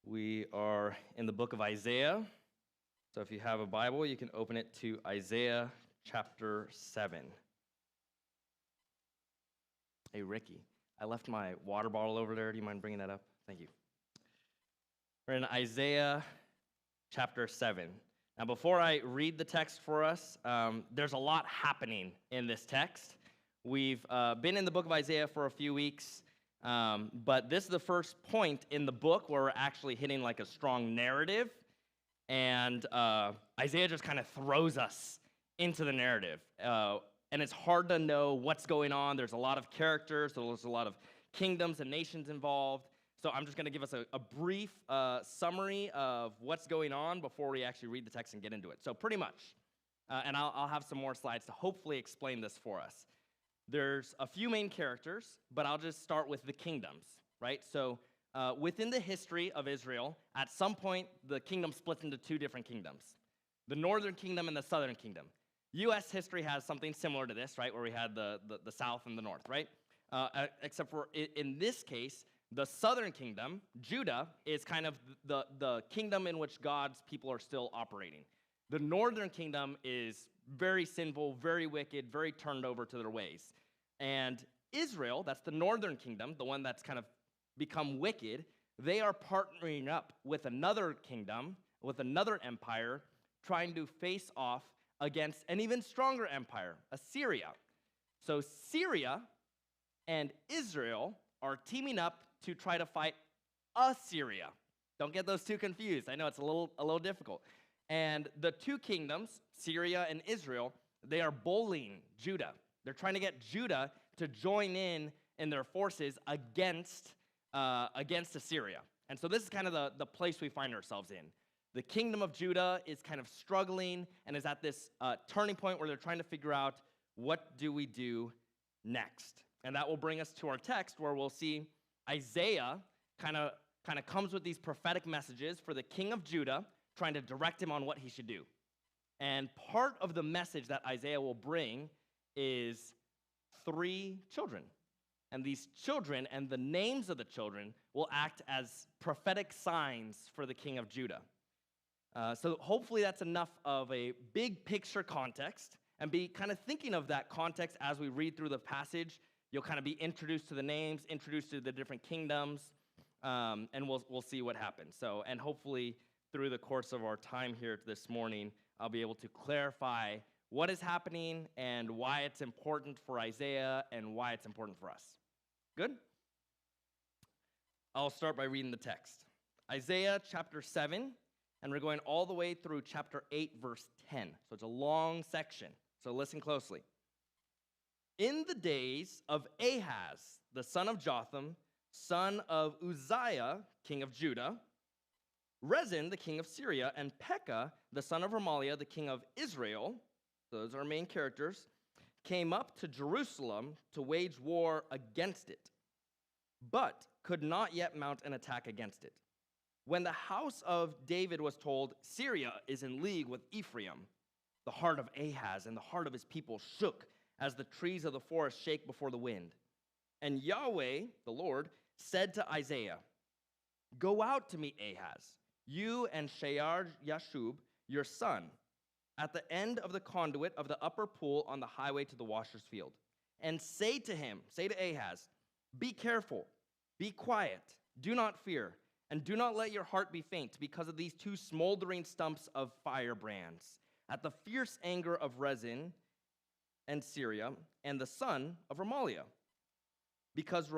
We are in the book of Isaiah. So if you have a Bible, you can open it to Isaiah chapter 7. Hey, Ricky, I left my water bottle over there. Do you mind bringing that up? Thank you. We're in Isaiah chapter 7. Now, before I read the text for us, there's a lot happening in this text. We've been in the book of Isaiah for a few weeks. But this is the first point in the book where we're actually hitting like a strong narrative, and Isaiah just kind of throws us into the narrative. And it's hard to know what's going on. There's a lot of characters, so there's a lot of kingdoms and nations involved. So I'm just going to give us a brief summary of what's going on before we actually read the text and get into it. So pretty much, and I'll have some more slides to hopefully explain this for us. There's a few main characters, but I'll just start with the kingdoms, right? So within the history of Israel, at some point, the kingdom splits into two different kingdoms, the northern kingdom and the southern kingdom. U.S. history has something similar to this, right, where we had the south and the north, right? Except for in this case, the southern kingdom, Judah, is kind of the kingdom in which God's people are still operating. The northern kingdom is very sinful, very wicked, very turned over to their ways. And Israel, that's the northern kingdom, the one that's kind of become wicked, they are partnering up with another kingdom, with another empire, trying to face off against an even stronger empire, Assyria. So Syria and Israel are teaming up to try to fight Assyria. Don't get those two confused. I know it's a little difficult. And the two kingdoms, Syria and Israel, they are bullying Judah. They're trying to get Judah to join in their forces against Assyria. And so this is kind of the place we find ourselves in. The kingdom of Judah is kind of struggling and is at this turning point where they're trying to figure out, what do we do next? And that will bring us to our text where we'll see Isaiah kind of comes with these prophetic messages for the king of Judah, trying to direct him on what he should do. And part of the message that Isaiah will bring is 3 children. And these children and the names of the children will act as prophetic signs for the king of Judah. So hopefully that's enough of a big picture context, and be kind of thinking of that context as we read through the passage. You'll kind of be introduced to the names, introduced to the different kingdoms, and we'll see what happens. So, and hopefully through the course of our time here this morning, I'll be able to clarify what is happening and why it's important for Isaiah and why it's important for us. Good? I'll start by reading the text. Isaiah chapter 7, and we're going all the way through chapter 8, verse 10. So it's a long section, so listen closely. In the days of Ahaz, the son of Jotham, son of Uzziah, king of Judah, Rezin, the king of Syria, and Pekah, the son of Remaliah, the king of Israel, those are our main characters, came up to Jerusalem to wage war against it, but could not yet mount an attack against it. When the house of David was told, Syria is in league with Ephraim, the heart of Ahaz and the heart of his people shook as the trees of the forest shake before the wind. And Yahweh, the Lord, said to Isaiah, "Go out to meet Ahaz, you and Shear-Yashub, your son, at the end of the conduit of the upper pool on the highway to the washer's field. And say to Ahaz, be careful, be quiet, do not fear, and do not let your heart be faint because of these 2 smoldering stumps of firebrands, at the fierce anger of Rezin and Syria, and the son of Remaliah. Because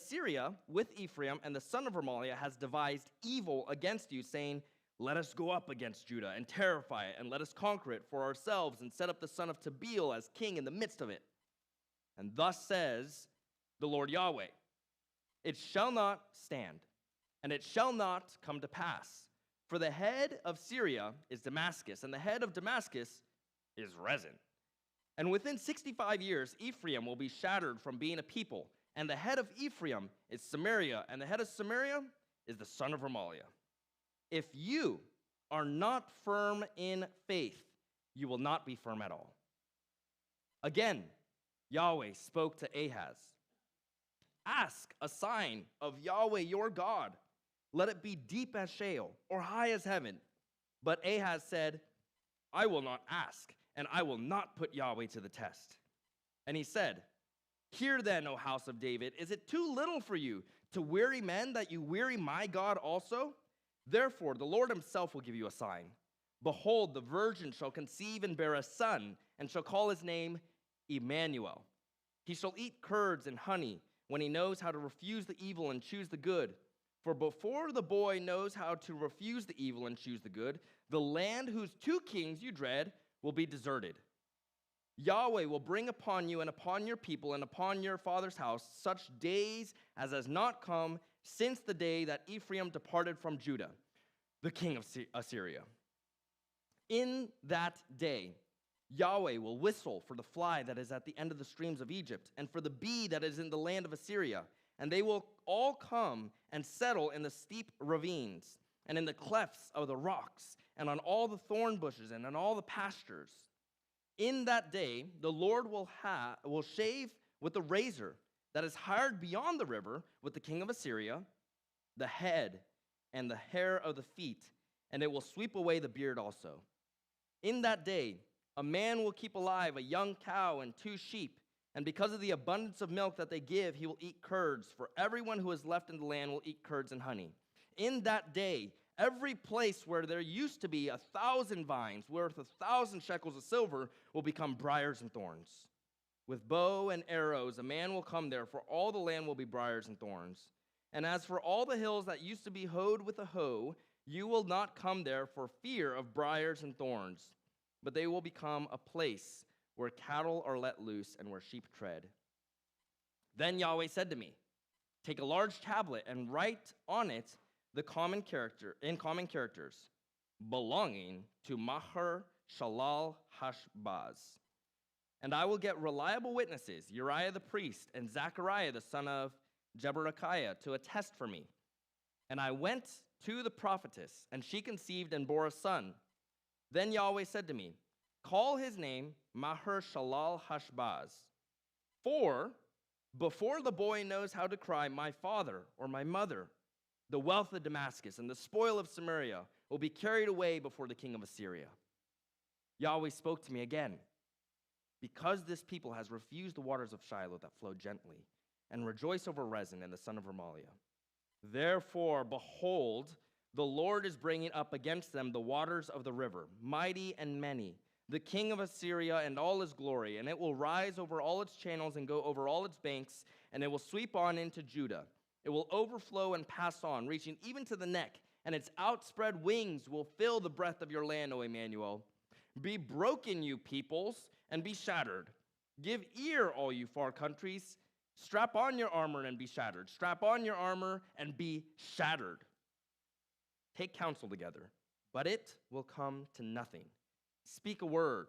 Syria with Ephraim and the son of Remaliah has devised evil against you, saying, let us go up against Judah and terrify it, and let us conquer it for ourselves and set up the son of Tabeel as king in the midst of it. And thus says the Lord Yahweh, it shall not stand, and it shall not come to pass. For the head of Syria is Damascus, and the head of Damascus is Rezin. And within 65 years, Ephraim will be shattered from being a people, and the head of Ephraim is Samaria, and the head of Samaria is the son of Remaliah. If you are not firm in faith, you will not be firm at all. Again, Yahweh spoke to Ahaz, ask a sign of Yahweh your God. Let it be deep as Sheol, or high as heaven. But Ahaz said, I will not ask, and I will not put Yahweh to the test. And he said, Hear then, O house of David, is it too little for you to weary men that you weary my God also? Therefore, the Lord himself will give you a sign. Behold, the virgin shall conceive and bear a son, and shall call his name Emmanuel. He shall eat curds and honey when he knows how to refuse the evil and choose the good. For before the boy knows how to refuse the evil and choose the good, the land whose two kings you dread will be deserted. Yahweh will bring upon you and upon your people and upon your father's house such days as has not come since the day that Ephraim departed from Judah, the king of Assyria. In that day, Yahweh will whistle for the fly that is at the end of the streams of Egypt, and for the bee that is in the land of Assyria. And they will all come and settle in the steep ravines, and in the clefts of the rocks, and on all the thorn bushes, and on all the pastures. In that day, the Lord will shave with a razor that is hired beyond the river with the king of Assyria, the head and the hair of the feet, and it will sweep away the beard also. In that day, a man will keep alive a young cow and 2 sheep, and because of the abundance of milk that they give, he will eat curds, for everyone who is left in the land will eat curds and honey. In that day, every place where there used to be 1,000 vines worth 1,000 shekels of silver will become briars and thorns. With bow and arrows, a man will come there, for all the land will be briars and thorns. And as for all the hills that used to be hoed with a hoe, you will not come there for fear of briars and thorns, but they will become a place where cattle are let loose and where sheep tread. Then Yahweh said to me, Take a large tablet and write on it the common characters, belonging to Maher Shalal Hashbaz. And I will get reliable witnesses, Uriah the priest and Zechariah the son of Jeberechiah, to attest for me. And I went to the prophetess, and she conceived and bore a son. Then Yahweh said to me, Call his name Maher Shalal Hashbaz, for before the boy knows how to cry, my father or my mother, the wealth of Damascus and the spoil of Samaria will be carried away before the king of Assyria. Yahweh spoke to me again, Because this people has refused the waters of Shiloh that flow gently, and rejoice over Rezin and the son of Remaliah. Therefore, behold, the Lord is bringing up against them the waters of the river, mighty and many, the king of Assyria and all his glory, and it will rise over all its channels and go over all its banks, and it will sweep on into Judah. It will overflow and pass on, reaching even to the neck, and its outspread wings will fill the breadth of your land, O Emmanuel. Be broken, you peoples, and be shattered. Give ear, all you far countries. Strap on your armor and be shattered. Strap on your armor and be shattered. Take counsel together, but it will come to nothing. Speak a word,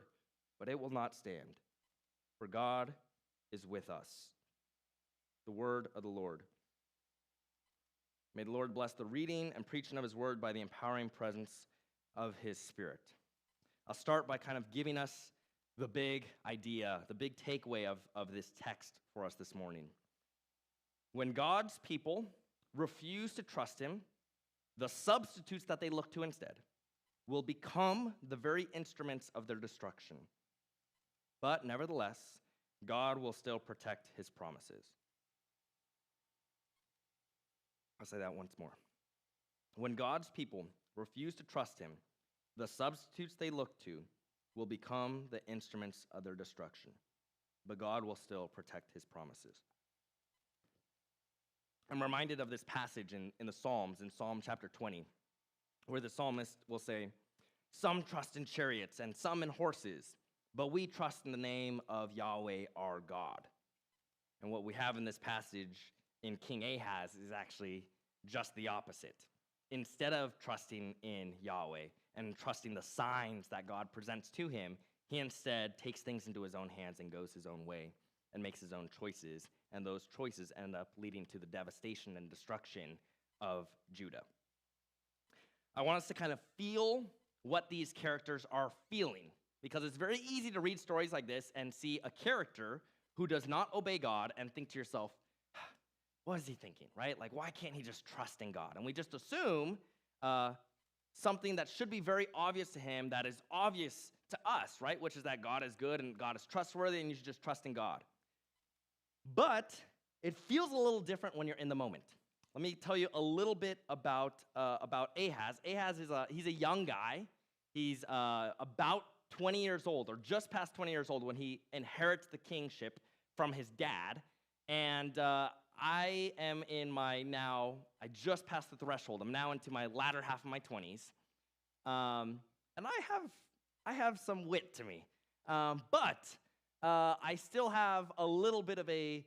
but it will not stand. For God is with us. The word of the Lord. May the Lord bless the reading and preaching of his word by the empowering presence of his Spirit. I'll start by kind of giving us the big idea, the big takeaway of this text for us this morning. When God's people refuse to trust him, the substitutes that they look to instead will become the very instruments of their destruction. But nevertheless, God will still protect his promises. I'll say that once more. When God's people refuse to trust him, the substitutes they look to will become the instruments of their destruction. But God will still protect his promises. I'm reminded of this passage in the Psalms, in Psalm chapter 20, where the psalmist will say, Some trust in chariots and some in horses, but we trust in the name of Yahweh our God. And what we have in this passage in King Ahaz is actually just the opposite. Instead of trusting in Yahweh and trusting the signs that God presents to him, he instead takes things into his own hands and goes his own way and makes his own choices, and those choices end up leading to the devastation and destruction of Judah. I want us to kind of feel what these characters are feeling, because it's very easy to read stories like this and see a character who does not obey God and think to yourself, what is he thinking, right? Like, why can't he just trust in God? And we just assume something that should be very obvious to him that is obvious to us, right? Which is that God is good and God is trustworthy and you should just trust in God. But it feels a little different when you're in the moment. Let me tell you a little bit about Ahaz. Ahaz he's a young guy. He's about 20 years old, or just past 20 years old, when he inherits the kingship from his dad. And I am I just passed the threshold. I'm now into my latter half of my 20s. And I have some wit to me. But I still have a little bit of a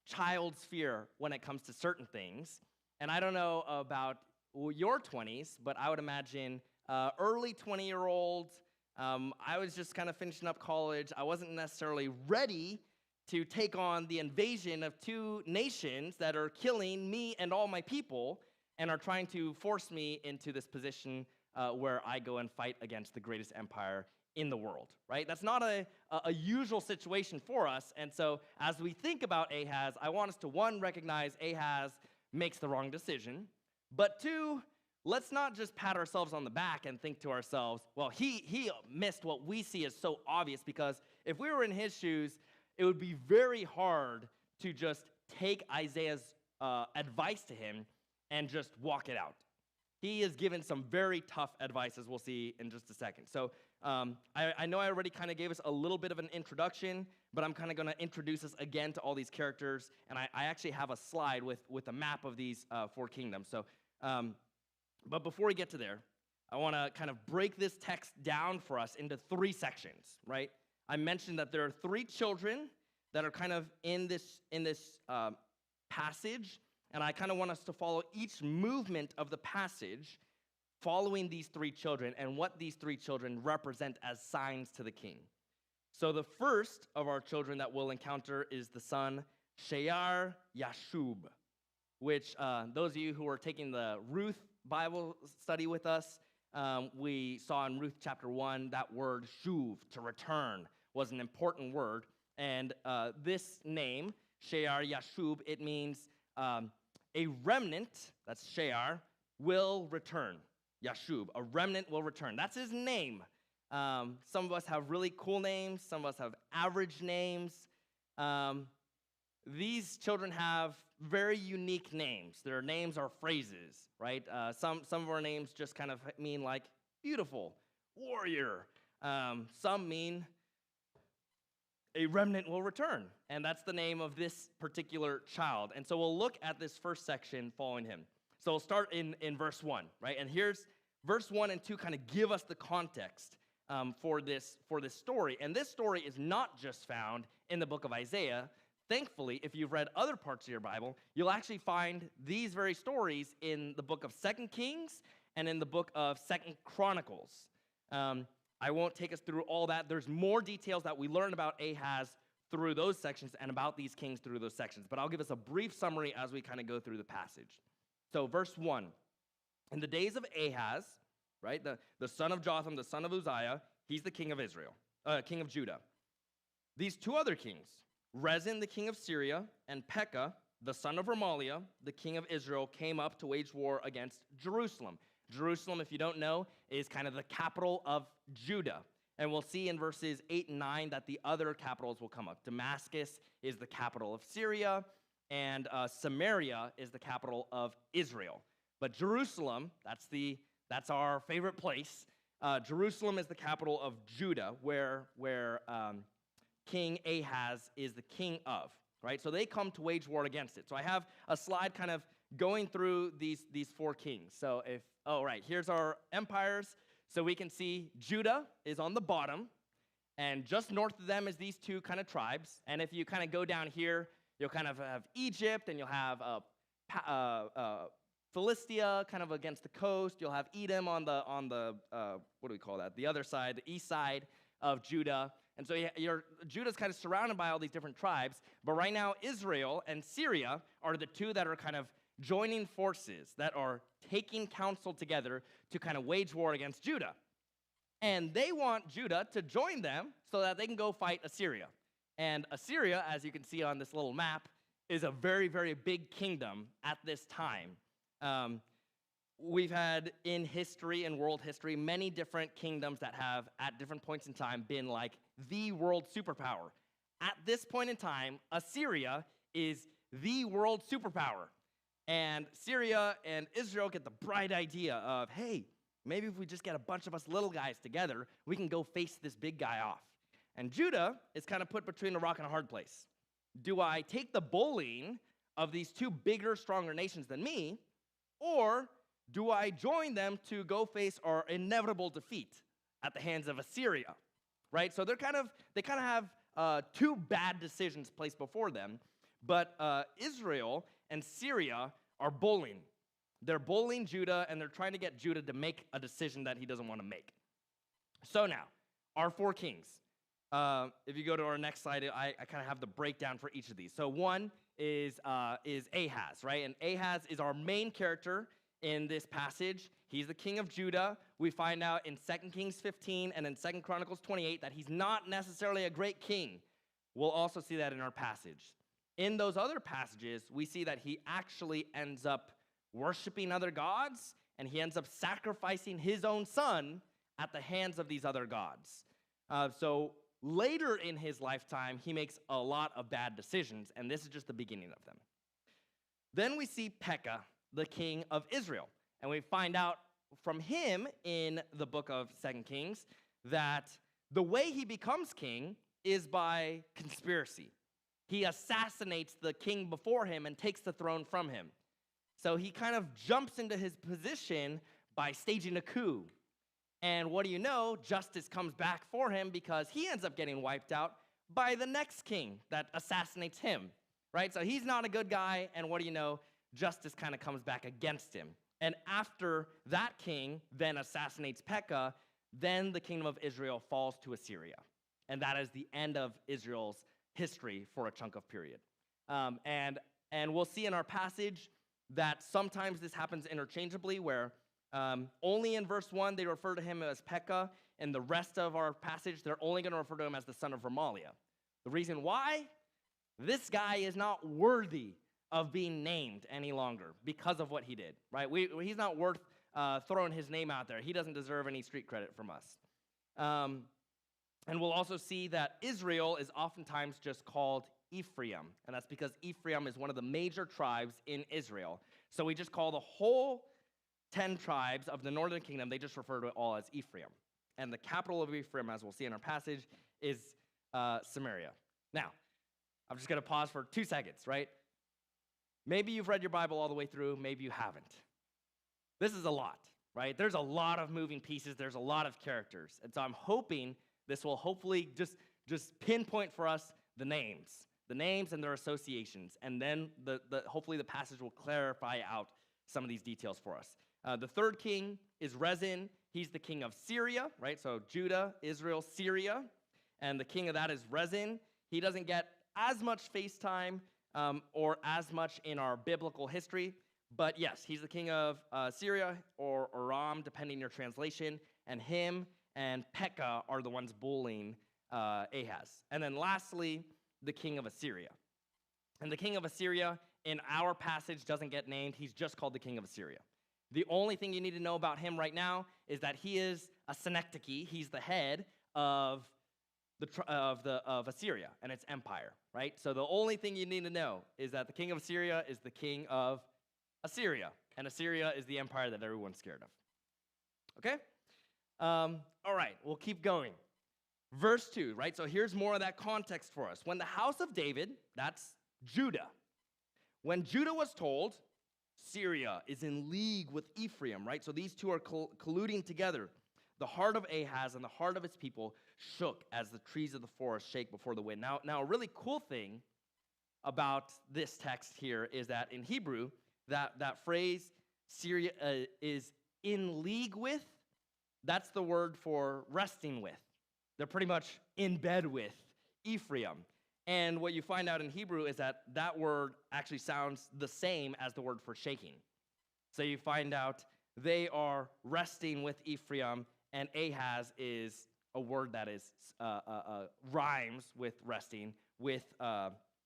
child's fear when it comes to certain things. And I don't know about your 20s, but I would imagine early 20-year-olds, I was just kind of finishing up college. I wasn't necessarily ready to take on the invasion of two nations that are killing me and all my people and are trying to force me into this position where I go and fight against the greatest empire in the world, right? That's not a usual situation for us. And so as we think about Ahaz, I want us to, one, recognize Ahaz makes the wrong decision, but two, let's not just pat ourselves on the back and think to ourselves, well, he missed what we see as so obvious, because if we were in his shoes, it would be very hard to just take Isaiah's advice to him and just walk it out. He has given some very tough advice, as we'll see in just a second. So I know I already kind of gave us a little bit of an introduction, but I'm kind of going to introduce us again to all these characters, and I actually have a slide with a map of these four kingdoms. So, but before we get to there, I want to kind of break this text down for us into three sections, right? I mentioned that there are three children that are kind of in this passage, and I kind of want us to follow each movement of the passage, following these three children and what these three children represent as signs to the king. So the first of our children that we'll encounter is the son Shear Yashub, which those of you who are taking the Ruth Bible study with us, we saw in Ruth chapter 1 that word shuv, to return, was an important word. And this name, Shear Yashub, it means a remnant, that's Shear, will return. Yashub, a remnant will return. That's his name. Some of us have really cool names. Some of us have average names. These children have very unique names. Their names are phrases, right? Some of our names just kind of mean like beautiful, warrior. Some mean a remnant will return. And that's the name of this particular child. And so we'll look at this first section following him. So we'll start in verse 1, right? And here's verse 1 and 2 kind of give us the context for this story. And this story is not just found in the book of Isaiah. Thankfully, if you've read other parts of your Bible, you'll actually find these very stories in the book of 2 Kings and in the book of 2 Chronicles. I won't take us through all that. There's more details that we learn about Ahaz through those sections and about these kings through those sections. But I'll give us a brief summary as we kind of go through the passage. So verse 1, in the days of Ahaz, right, the son of Jotham, the son of Uzziah, he's the king of Israel, king of Judah. These two other kings, Rezin, the king of Syria, and Pekah, the son of Remaliah, the king of Israel, came up to wage war against Jerusalem. Jerusalem, if you don't know, is kind of the capital of Judah. And we'll see in verses 8 and 9 that the other capitals will come up. Damascus is the capital of Syria, and Samaria is the capital of Israel. But Jerusalem, that's our favorite place. Jerusalem is the capital of Judah, where King Ahaz is the king of, right? So they come to wage war against it. So I have a slide kind of going through these four kings. So here's our empires. So we can see Judah is on the bottom, and just north of them is these two kind of tribes. And if you kind of go down here, you'll kind of have Egypt, and you'll have Philistia kind of against the coast. You'll have Edom on the what do we call that? The other side, the east side of Judah. And so Judah's kind of surrounded by all these different tribes. But right now, Israel and Syria are the two that are kind of joining forces, that are taking counsel together to kind of wage war against Judah. And they want Judah to join them so that they can go fight Assyria. And Assyria, as you can see on this little map, is a very, very big kingdom at this time. We've had in history, in world history, many different kingdoms that have, at different points in time, been like the world superpower. At this point in time, Assyria is the world superpower. And Syria and Israel get the bright idea of, hey, maybe if we just get a bunch of us little guys together, we can go face this big guy off. And Judah is kind of put between a rock and a hard place. Do I take the bullying of these two bigger, stronger nations than me, or do I join them to go face our inevitable defeat at the hands of Assyria? Right? So they kind of have two bad decisions placed before them, but Israel and Syria are bullying. They're bullying Judah, and they're trying to get Judah to make a decision that he doesn't want to make. So now, our four kings. If you go to our next slide, I kind of have the breakdown for each of these. So one is Ahaz, right? And Ahaz is our main character in this passage. He's the king of Judah. We find out in 2 Kings 15 and in 2 Chronicles 28 that he's not necessarily a great king. We'll also see that in our passage. In those other passages, we see that he actually ends up worshiping other gods, and he ends up sacrificing his own son at the hands of these other gods. So later in his lifetime, he makes a lot of bad decisions, and this is just the beginning of them. Then we see Pekah, the king of Israel, and we find out from him in the book of 2 Kings that the way he becomes king is by conspiracy. He assassinates the king before him and takes the throne from him. So he kind of jumps into his position by staging a coup. And what do you know? Justice comes back for him because he ends up getting wiped out by the next king that assassinates him, right? So he's not a good guy, and what do you know? Justice kind of comes back against him. And after that king then assassinates Pekah, then the kingdom of Israel falls to Assyria. And that is the end of Israel's history for a chunk of period. And we'll see in our passage that sometimes this happens interchangeably, where only in verse 1 they refer to him as Pekah, and the rest of our passage they're only going to refer to him as the son of Remaliah. The reason why? This guy is not worthy of being named any longer because of what he did, right? He's not worth throwing his name out there. He doesn't deserve any street credit from us. And we'll also see that Israel is oftentimes just called Ephraim, and that's because Ephraim is one of the major tribes in Israel. So we just call the whole 10 tribes of the northern kingdom, they just refer to it all as Ephraim. And the capital of Ephraim, as we'll see in our passage, is Samaria. Now, I'm just going to pause for 2 seconds, right? Maybe you've read your Bible all the way through, maybe you haven't. This is a lot, right? There's a lot of moving pieces, there's a lot of characters. And so I'm hoping this will hopefully just pinpoint for us the names and their associations, and then hopefully the passage will clarify out some of these details for us. The third king is Rezin. He's the king of Syria, right? So Judah, Israel, Syria, and the king of that is Rezin. He doesn't get as much face time or as much in our biblical history, but yes, he's the king of Syria or Aram, depending on your translation, and him and Pekah are the ones bullying Ahaz. And then lastly, the king of Assyria. And the king of Assyria in our passage doesn't get named. He's just called the king of Assyria. The only thing you need to know about him right now is that he is a synecdoche. He's the head of Assyria and its empire, right? So the only thing you need to know is that the king of Assyria is the king of Assyria, and Assyria is the empire that everyone's scared of. Okay? All right, we'll keep going. Verse 2, right? So here's more of that context for us. When the house of David, that's Judah, when Judah was told, Syria is in league with Ephraim, right? So these two are colluding together. The heart of Ahaz and the heart of its people shook as the trees of the forest shake before the wind. Now a really cool thing about this text here is that in Hebrew, that phrase, Syria is in league with, that's the word for resting with. They're pretty much in bed with Ephraim. And what you find out in Hebrew is that that word actually sounds the same as the word for shaking. So you find out they are resting with Ephraim, and Ahaz is a word that is rhymes with resting with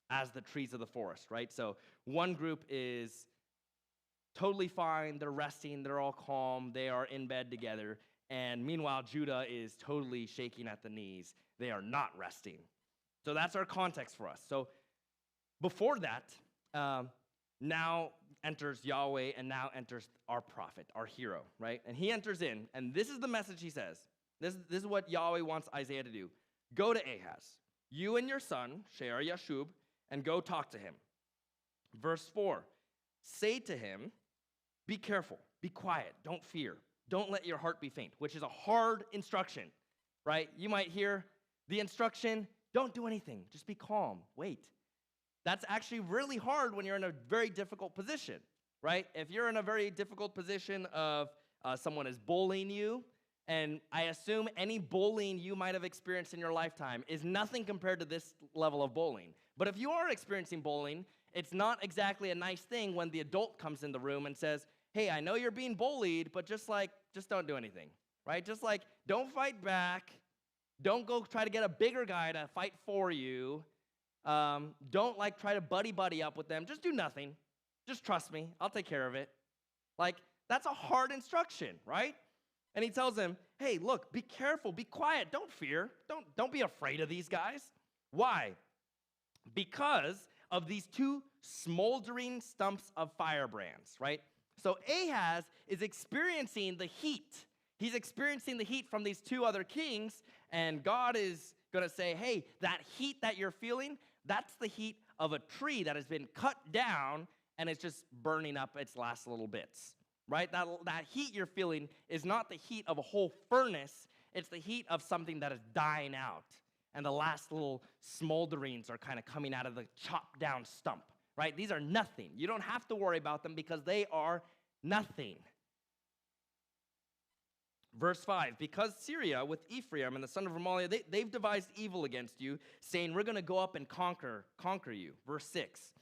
as the trees of the forest, right? So one group is totally fine, they're resting, they're all calm, they are in bed together. And meanwhile, Judah is totally shaking at the knees. They are not resting. So that's our context for us. So before that, now enters Yahweh, and now enters our prophet, our hero, right? And he enters in, and this is the message he says. This is what Yahweh wants Isaiah to do. Go to Ahaz, you and your son, Shear Yashub, and go talk to him. Verse 4, say to him, be careful, be quiet, don't fear. Don't let your heart be faint, which is a hard instruction, right? You might hear the instruction, don't do anything, just be calm, wait. That's actually really hard when you're in a very difficult position, right? If you're in a very difficult position of someone is bullying you, and I assume any bullying you might have experienced in your lifetime is nothing compared to this level of bullying. But if you are experiencing bullying, it's not exactly a nice thing when the adult comes in the room and says, hey, I know you're being bullied, but just don't do anything, right? Just don't fight back. Don't go try to get a bigger guy to fight for you. Don't try to buddy up with them. Just do nothing. Just trust me. I'll take care of it. That's a hard instruction, right? And he tells him, hey, look, be careful, be quiet, don't fear. Don't be afraid of these guys. Why? Because of these two smoldering stumps of firebrands, right? So Ahaz is experiencing the heat. He's experiencing the heat from these two other kings, and God is going to say, hey, that heat that you're feeling, that's the heat of a tree that has been cut down, and it's just burning up its last little bits, right? That heat you're feeling is not the heat of a whole furnace. It's the heat of something that is dying out, and the last little smolderings are kind of coming out of the chopped down stump, right? These are nothing. You don't have to worry about them because they are nothing. Verse 5, because Syria with Ephraim and the son of Remaliah, they've devised evil against you, saying, we're going to go up and conquer you. Verse 6,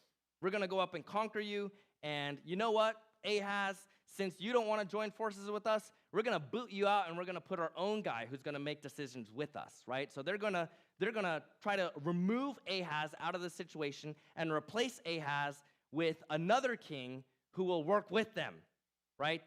we're going to go up and conquer you, and you know what, Ahaz, since you don't want to join forces with us, we're going to boot you out, and we're going to put our own guy who's going to make decisions with us, right? So they're going to try to remove Ahaz out of the situation and replace Ahaz with another king who will work with them, right?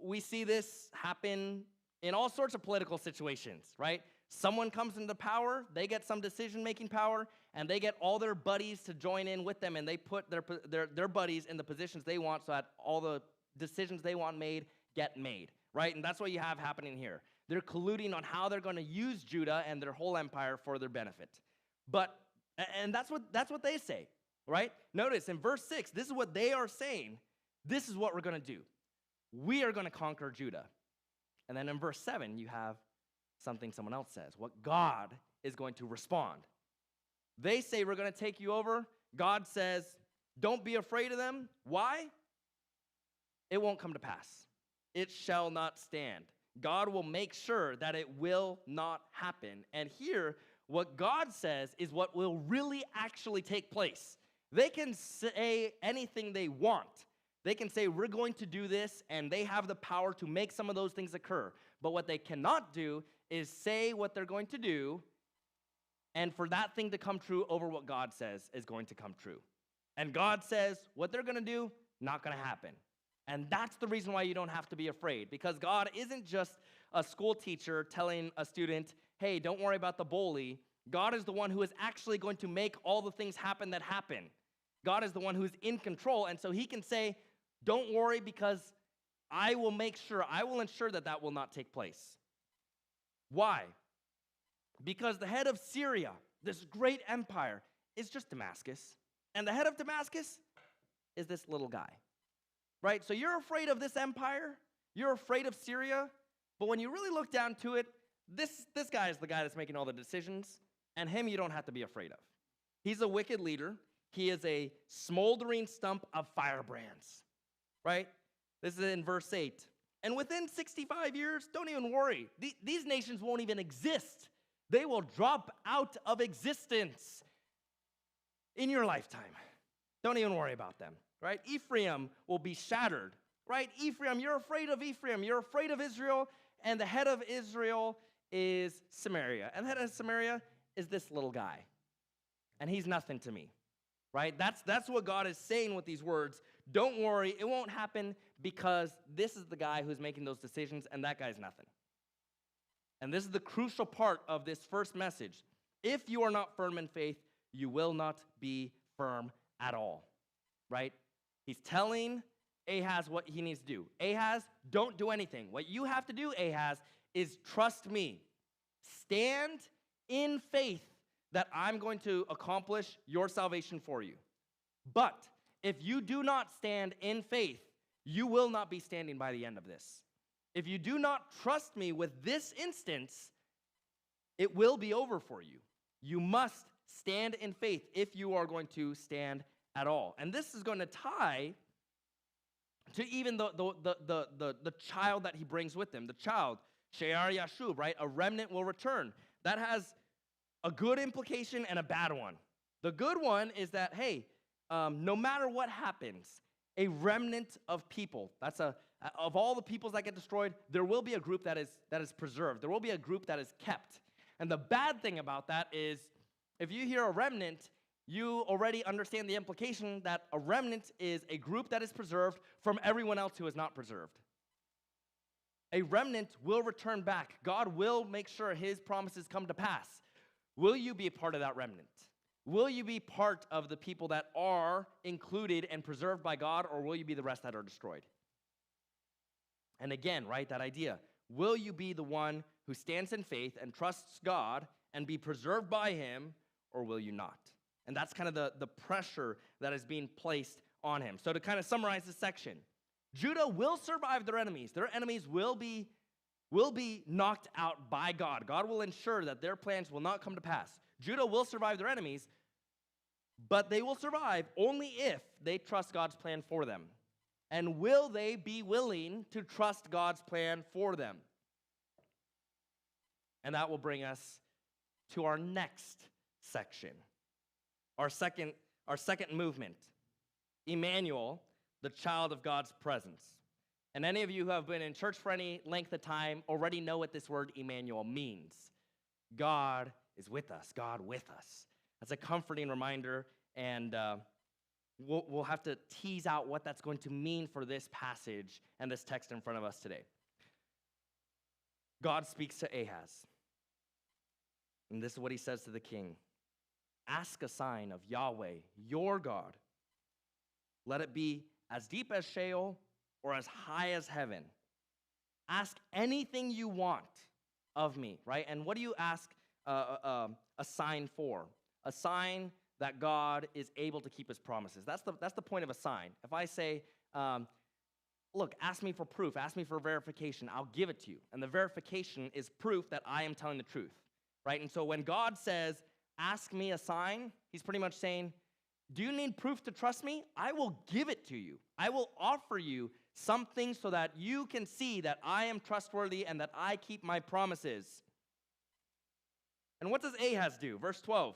We see this happen in all sorts of political situations, right? Someone comes into power, they get some decision-making power, and they get all their buddies to join in with them, and they put their buddies in the positions they want so that all the decisions they want made get made, right? And that's what you have happening here. They're colluding on how they're going to use Judah and their whole empire for their benefit. And that's what they say, right? Notice in verse 6, this is what they are saying. This is what we're going to do. We are going to conquer Judah. And then in verse 7, you have something someone else says, what God is going to respond. They say, we're going to take you over. God says, don't be afraid of them. Why? It won't come to pass. It shall not stand. God will make sure that it will not happen. And here, what God says is what will really actually take place. They can say anything they want. They can say, we're going to do this, and they have the power to make some of those things occur. But what they cannot do is say what they're going to do, and for that thing to come true over what God says is going to come true. And God says, what they're going to do, not going to happen. And that's the reason why you don't have to be afraid, because God isn't just a school teacher telling a student, hey, don't worry about the bully. God is the one who is actually going to make all the things happen that happen. God is the one who's in control, and so he can say, don't worry, because I will ensure that that will not take place. Why? Because the head of Syria, this great empire, is just Damascus. And the head of Damascus is this little guy, right? So you're afraid of this empire, you're afraid of Syria, but when you really look down to it, this guy is the guy that's making all the decisions, and him you don't have to be afraid of. He's a wicked leader. He is a smoldering stump of firebrands. Right? This is in verse 8. And within 65 years, don't even worry. These nations won't even exist. They will drop out of existence in your lifetime. Don't even worry about them. Right? Ephraim will be shattered. Right? Ephraim, you're afraid of Ephraim. You're afraid of Israel. And the head of Israel is Samaria. And the head of Samaria is this little guy. and he's nothing to me. Right? That's what God is saying with these words. Don't worry, it won't happen because this is the guy who's making those decisions, and that guy's nothing. And this is the crucial part of this first message. If you are not firm in faith, you will not be firm at all. Right? He's telling Ahaz what he needs to do. Ahaz, don't do anything. What you have to do, Ahaz, is trust me. Stand in faith that I'm going to accomplish your salvation for you. But if you do not stand in faith, you will not be standing by the end of this. If you do not trust me with this instance, it will be over for you. You must stand in faith if you are going to stand at all. And this is going to tie to even the child that he brings with him. The child, She'ar Yashub, right? A remnant will return. That has a good implication and a bad one. The good one is that, hey, no matter what happens, a remnant of people, of all the peoples that get destroyed, there will be a group that is preserved. There will be a group that is kept. And the bad thing about that is, if you hear a remnant, you already understand the implication that a remnant is a group that is preserved from everyone else who is not preserved. A remnant will return back. God will make sure his promises come to pass. Will you be a part of that remnant? Will you be part of the people that are included and preserved by God, or will you be the rest that are destroyed? And again, right, that idea. Will you be the one who stands in faith and trusts God and be preserved by him, or will you not? And that's kind of the pressure that is being placed on him. So to kind of summarize this section, Judah will survive their enemies. Their enemies will be knocked out by God. God will ensure that their plans will not come to pass. Judah will survive their enemies, but they will survive only if they trust God's plan for them. And will they be willing to trust God's plan for them? And that will bring us to our next section. Our second movement. Emmanuel, the child of God's presence. And any of you who have been in church for any length of time already know what this word Emmanuel means. God is with us. God with us. That's a comforting reminder, and we'll have to tease out what that's going to mean for this passage and this text in front of us today. God speaks to Ahaz, and this is what he says to the king. Ask a sign of Yahweh, your God. Let it be as deep as Sheol or as high as heaven. Ask anything you want of me, right? And what do you ask a sign for? A sign that God is able to keep his promises. That's the point of a sign. If I say, look, ask me for proof, ask me for verification, I'll give it to you. And the verification is proof that I am telling the truth, right? And so when God says, ask me a sign, he's pretty much saying, do you need proof to trust me? I will give it to you. I will offer you something so that you can see that I am trustworthy and that I keep my promises. And what does Ahaz do? Verse 12.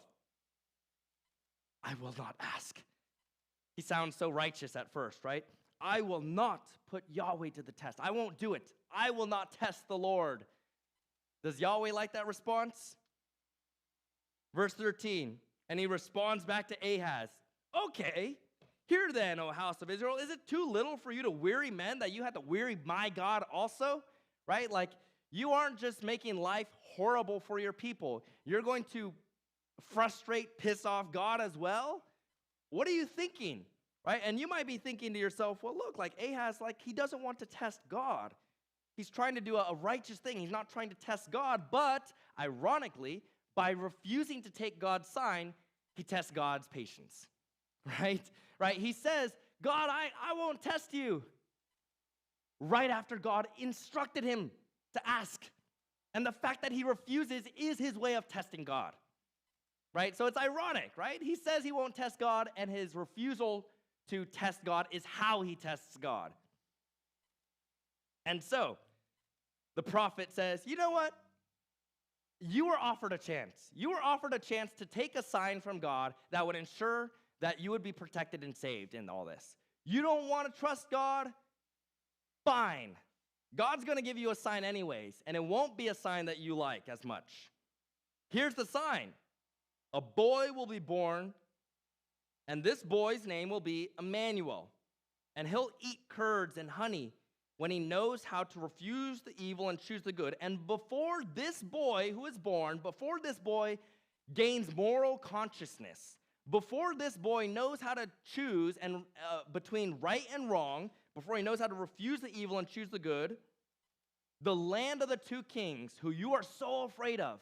I will not ask. He sounds so righteous at first, right? I will not put Yahweh to the test. I won't do it. I will not test the Lord. Does Yahweh like that response? Verse 13. And he responds back to Ahaz. Okay, hear then, O house of Israel, is it too little for you to weary men that you have to weary my God also? Right? Like, you aren't just making life horrible for your people. You're going to frustrate, piss off God as well? What are you thinking? Right? And you might be thinking to yourself, well, look, like Ahaz, like he doesn't want to test God. He's trying to do a righteous thing. He's not trying to test God, but ironically, by refusing to take God's sign, he tests God's patience. Right? He says, God, I won't test you. Right after God instructed him to ask. And the fact that he refuses is his way of testing God. Right? So it's ironic, right? He says he won't test God, and his refusal to test God is how he tests God. And so, the prophet says, you know what? You were offered a chance. You were offered a chance to take a sign from God that would ensure that you would be protected and saved in all this. You don't want to trust God? Fine. God's going to give you a sign anyways, and it won't be a sign that you like as much. Here's the sign. a boy will be born, and this boy's name will be Emmanuel. And he'll eat curds and honey when he knows how to refuse the evil and choose the good. And before this boy who is born, before this boy gains moral consciousness, before this boy knows how to choose and between right and wrong, before he knows how to refuse the evil and choose the good, the land of the two kings who you are so afraid of,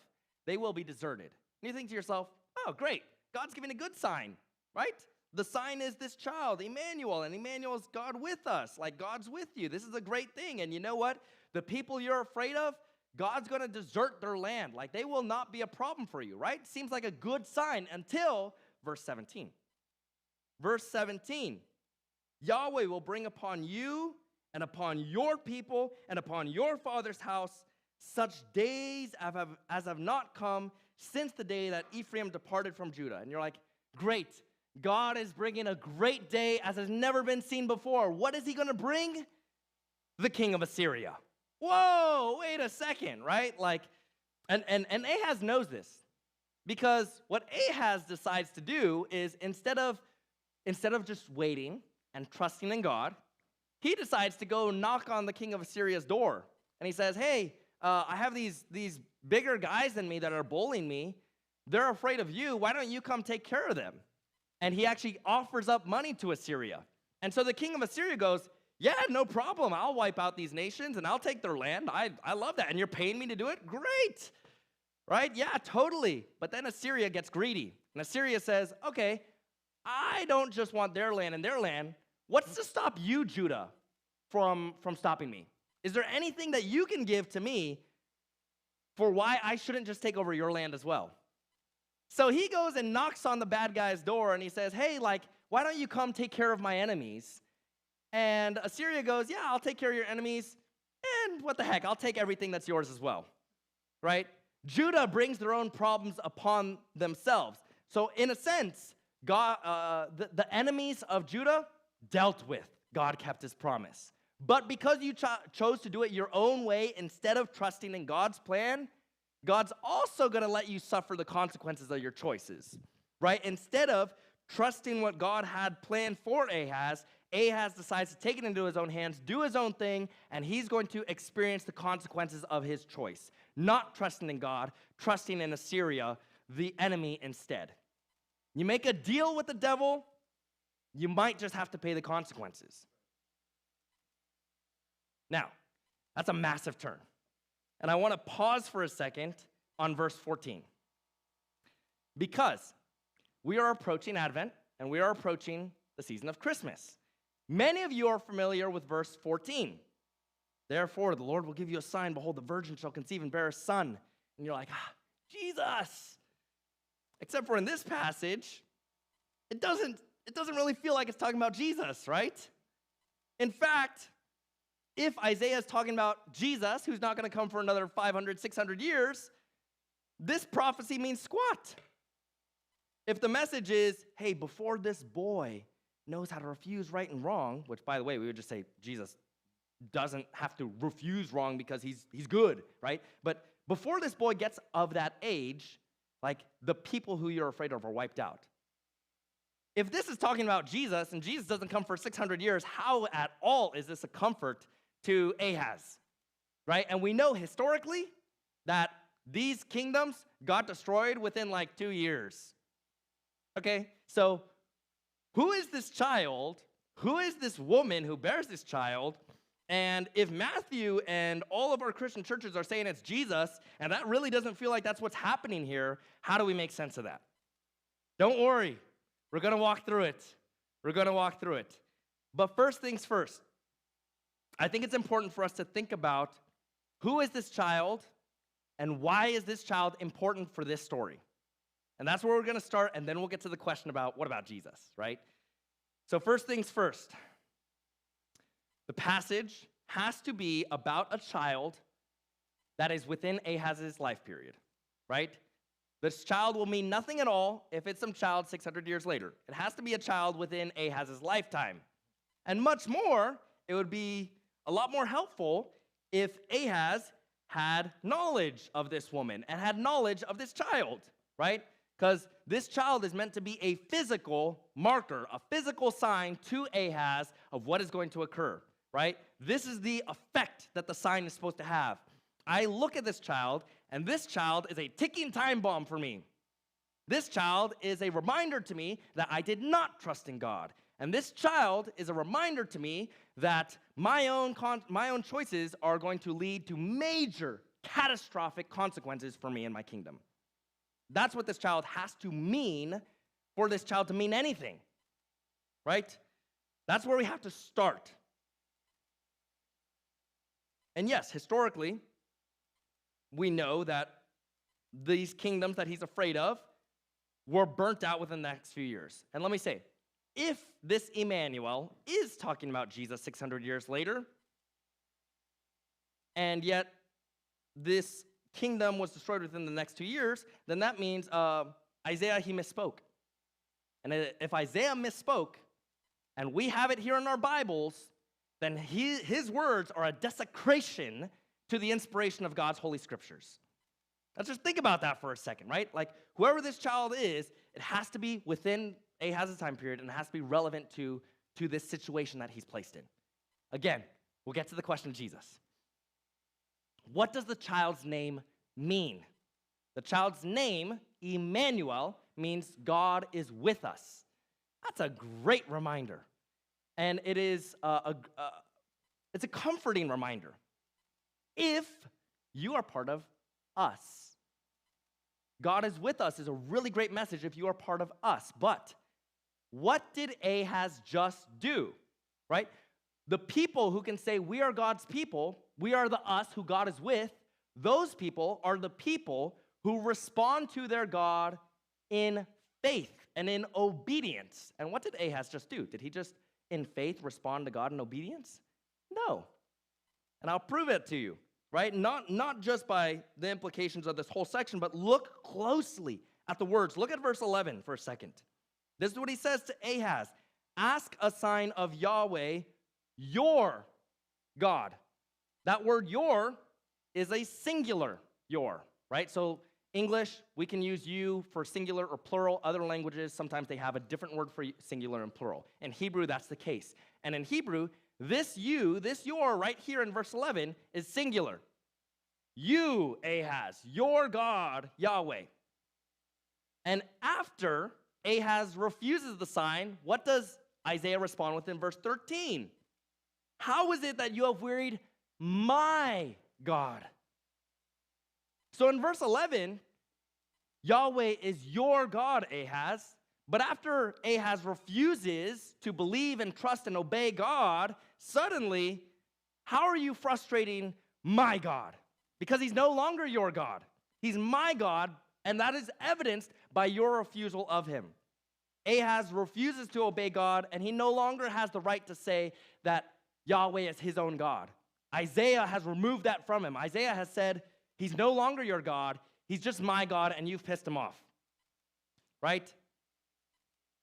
they will be deserted. And you think to yourself, oh, great, God's giving a good sign, right? The sign is this child, Emmanuel, and Emmanuel is God with us, like God's with you. This is a great thing. And you know what? The people you're afraid of, God's going to desert their land. Like they will not be a problem for you, right? Seems like a good sign until verse 17. Verse 17, Yahweh will bring upon you and upon your people and upon your father's house such days as have not come since the day that Ephraim departed from Judah. And you're like, great. God is bringing a great day as has never been seen before. What is he going to bring? The king of Assyria. Whoa, wait a second, right? Like, and Ahaz knows this because what Ahaz decides to do is instead of just waiting and trusting in God, he decides to go knock on the king of Assyria's door. And he says, hey, I have these bigger guys than me that are bullying me. They're afraid of you. Why don't you come take care of them? And he actually offers up money to Assyria. And so the king of Assyria goes, yeah, no problem. I'll wipe out these nations and I'll take their land. I love that. And you're paying me to do it? Great. Right? Yeah, totally. But then Assyria gets greedy. And Assyria says, okay, I don't just want their land and their land. What's to stop you, Judah, from stopping me? Is there anything that you can give to me for why I shouldn't just take over your land as well? So he goes and knocks on the bad guy's door and he says, hey, like, why don't you come take care of my enemies? And Assyria goes, yeah, I'll take care of your enemies. And what the heck, I'll take everything that's yours as well, right? Judah brings their own problems upon themselves. So in a sense, God, the enemies of Judah dealt with. God kept his promise. But because you chose to do it your own way instead of trusting in God's plan, God's also going to let you suffer the consequences of your choices, right? Instead of trusting what God had planned for Ahaz, Ahaz decides to take it into his own hands, do his own thing, and he's going to experience the consequences of his choice. Not trusting in God, trusting in Assyria, the enemy instead. You make a deal with the devil, you might just have to pay the consequences. Now, that's a massive turn. And I want to pause for a second on verse 14. Because we are approaching Advent and we are approaching the season of Christmas. Many of you are familiar with verse 14. Therefore, the Lord will give you a sign. Behold, the virgin shall conceive and bear a son. And you're like, Jesus. Except for in this passage, it doesn't really feel like it's talking about Jesus, right? In fact, if Isaiah is talking about Jesus, who's not going to come for another 500, 600 years, this prophecy means squat. If the message is, hey, before this boy knows how to refuse right and wrong, which, by the way, we would just say Jesus doesn't have to refuse wrong because he's good, right? But before this boy gets of that age, like the people who you're afraid of are wiped out. If this is talking about Jesus and Jesus doesn't come for 600 years, how at all is this a comfort to Ahaz, right? And we know historically that these kingdoms got destroyed within like 2 years. Okay, so who is this child? Who is this woman who bears this child? And if Matthew and all of our Christian churches are saying it's Jesus, and that really doesn't feel like that's what's happening here, how do we make sense of that? Don't worry. We're going to walk through it. We're going to walk through it. But first things first, I think it's important for us to think about who is this child and why is this child important for this story? And that's where we're going to start, and then we'll get to the question about what about Jesus, right? So first things first, the passage has to be about a child that is within Ahaz's life period, right? This child will mean nothing at all if it's some child 600 years later. It has to be a child within Ahaz's lifetime. And much more, it would be a lot more helpful if Ahaz had knowledge of this woman and had knowledge of this child, right? Because this child is meant to be a physical marker, a physical sign to Ahaz of what is going to occur, right? This is the effect that the sign is supposed to have. I look at this child, and this child is a ticking time bomb for me. This child is a reminder to me that I did not trust in God. And this child is a reminder to me that my own choices are going to lead to major, catastrophic consequences for me and my kingdom. That's what this child has to mean for this child to mean anything, right? That's where we have to start. And yes, historically, we know that these kingdoms that he's afraid of were burnt out within the next few years. And let me say, if this Emmanuel is talking about Jesus 600 years later, and yet this kingdom was destroyed within the next 2 years, then that means Isaiah, he misspoke. And if Isaiah misspoke, and we have it here in our Bibles, then his words are a desecration to the inspiration of God's holy scriptures. Let's just think about that for a second, right? Like, whoever this child is, it has to be within Ahaz's time period, and it has to be relevant to this situation that he's placed in. Again, we'll get to the question of Jesus. What does the child's name mean? The child's name, Emmanuel, means God is with us. That's a great reminder. And it is it's a comforting reminder. If you are part of us. God is with us is a really great message if you are part of us. But what did Ahaz just do? Right? The people who can say we are God's people, we are the us who God is with, those people are the people who respond to their God in faith and in obedience. And what did Ahaz just do? Did he just, in faith, respond to God in obedience? No. And I'll prove it to you, right? Not just by the implications of this whole section, but look closely at the words. Look at verse 11 for a second. This is what he says to Ahaz. Ask a sign of Yahweh, your God. That word your is a singular your, right? So English, we can use you for singular or plural. Other languages, sometimes they have a different word for singular and plural. In Hebrew, that's the case. And in Hebrew, this you, this your, right here in verse 11, is singular. You, Ahaz, your God, Yahweh. And after Ahaz refuses the sign, what does Isaiah respond with in verse 13? How is it that you have wearied my God? So in verse 11, Yahweh is your God, Ahaz. But after Ahaz refuses to believe and trust and obey God, suddenly, how are you frustrating my God? Because he's no longer your God. He's my God, and that is evidenced by your refusal of him. Ahaz refuses to obey God, and he no longer has the right to say that Yahweh is his own God. Isaiah has removed that from him. Isaiah has said, he's no longer your God. He's just my God, and you've pissed him off. Right?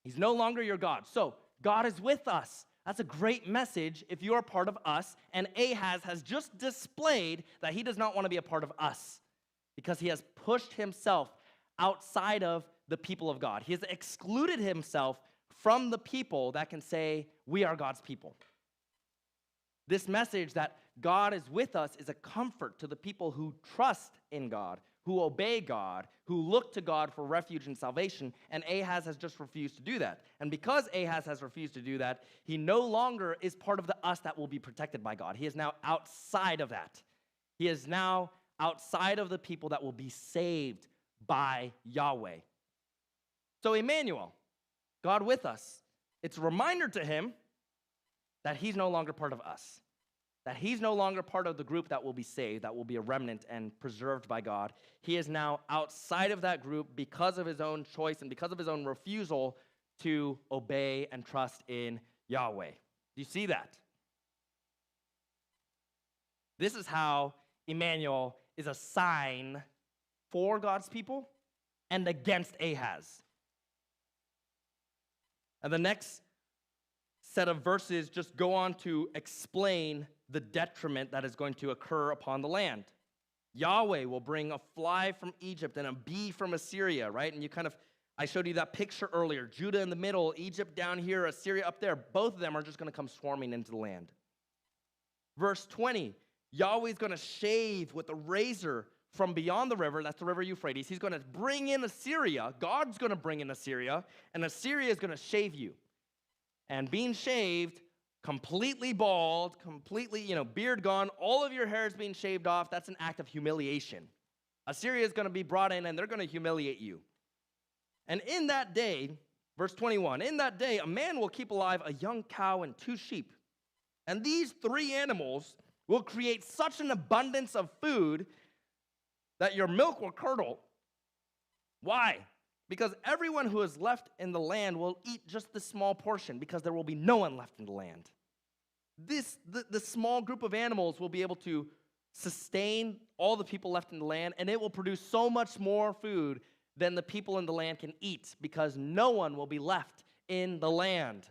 He's no longer your God. So, God is with us. That's a great message if you are part of us. And Ahaz has just displayed that he does not want to be a part of us because he has pushed himself outside of the people of God. He has excluded himself from the people that can say, we are God's people. This message that God is with us is a comfort to the people who trust in God, who obey God, who look to God for refuge and salvation, and Ahaz has just refused to do that. And because Ahaz has refused to do that, he no longer is part of the us that will be protected by God. He is now outside of that. He is now outside of the people that will be saved by Yahweh. So Emmanuel, God with us, it's a reminder to him that he's no longer part of us, that he's no longer part of the group that will be saved, that will be a remnant and preserved by God. He is now outside of that group because of his own choice and because of his own refusal to obey and trust in Yahweh. Do you see that? This is how Emmanuel is a sign for God's people and against Ahaz. And the next set of verses just go on to explain the detriment that is going to occur upon the land. Yahweh will bring a fly from Egypt and a bee from Assyria, right? And you kind of I showed you that picture earlier. Judah in the middle, Egypt down here, Assyria up there. Both of them are just going to come swarming into the land. Verse 20, Yahweh's going to shave with a razor from beyond the river. That's the river Euphrates. He's going to bring in Assyria. God's going to bring in Assyria, and Assyria is going to shave you. And being shaved, completely bald, completely, beard gone, all of your hair is being shaved off. That's an act of humiliation. Assyria is going to be brought in, and they're going to humiliate you. And in that day, verse 21, in that day, a man will keep alive a young cow and 2 sheep. And these 3 animals will create such an abundance of food that your milk will curdle. Why? Because everyone who is left in the land will eat just this small portion, because there will be no one left in the land. The small group of animals will be able to sustain all the people left in the land, and it will produce so much more food than the people in the land can eat, because no one will be left in the land.